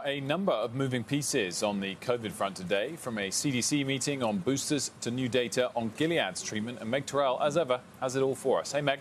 are a number of moving pieces on the COVID front today, from a CDC meeting on boosters to new data on Gilead's treatment. And Meg Terrell, as ever, has it all for us. Hey, Meg.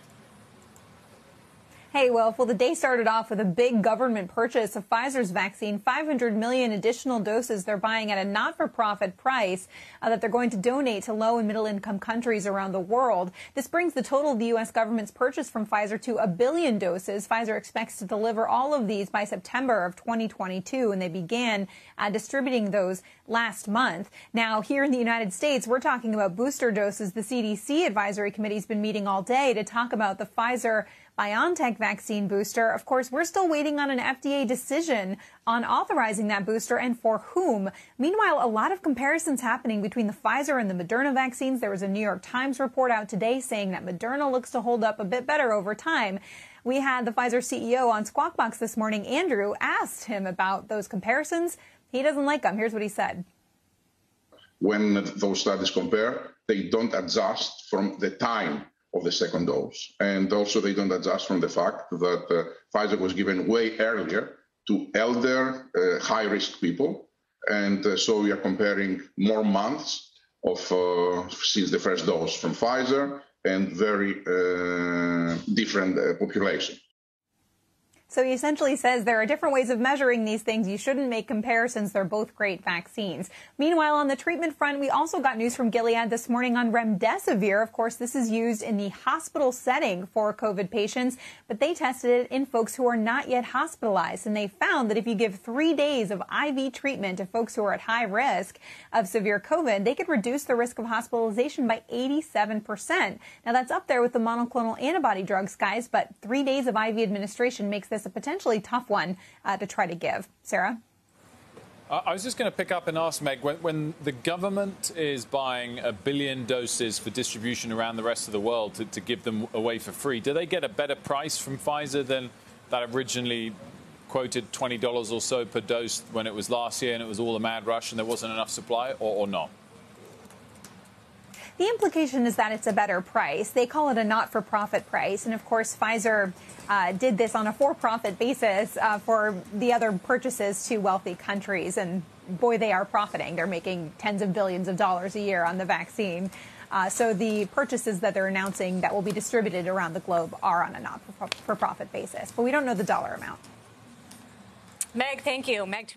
Hey, Wilf. Well, the day started off with a big government purchase of Pfizer's vaccine, 500 million additional doses they're buying at a not-for-profit price that they're going to donate to low and middle-income countries around the world. This brings the total of the U.S. government's purchase from Pfizer to 1 billion doses. Pfizer expects to deliver all of these by September of 2022, and they began distributing those last month. Now, here in the United States, we're talking about booster doses. The CDC Advisory Committee has been meeting all day to talk about the Pfizer-BioNTech vaccine booster. Of course, we're still waiting on an FDA decision on authorizing that booster and for whom. Meanwhile, a lot of comparisons happening between the Pfizer and the Moderna vaccines. There was a New York Times report out today saying that Moderna looks to hold up a bit better over time. We had the Pfizer CEO on Squawk Box this morning. Andrew asked him about those comparisons. He doesn't like them. Here's what he said. When those studies compare, they don't adjust from the time of the second dose. And also they don't adjust from the fact that Pfizer was given way earlier to elder, high-risk people. And so we are comparing more months of since the first dose from Pfizer and very different population. So he essentially says there are different ways of measuring these things. You shouldn't make comparisons. They're both great vaccines. Meanwhile, on the treatment front, we also got news from Gilead this morning on remdesivir. Of course, this is used in the hospital setting for COVID patients, but they tested it in folks who are not yet hospitalized. And they found that if you give 3 days of IV treatment to folks who are at high risk of severe COVID, they could reduce the risk of hospitalization by 87%. Now, that's up there with the monoclonal antibody drugs, guys, but 3 days of IV administration makes this a potentially tough one to try to give. Sarah? I was just going to pick up and ask, Meg, when the government is buying 1 billion doses for distribution around the rest of the world to give them away for free, do they get a better price from Pfizer than that originally quoted $20 or so per dose when it was last year and it was all a mad rush and there wasn't enough supply, or not? The implication is that it's a better price. They call it a not-for-profit price. And, of course, Pfizer did this on a for-profit basis for the other purchases to wealthy countries. And, boy, they are profiting. They're making tens of billions of dollars a year on the vaccine. So the purchases that they're announcing that will be distributed around the globe are on a not-for-profit basis. But we don't know the dollar amount. Meg, thank you. Meg.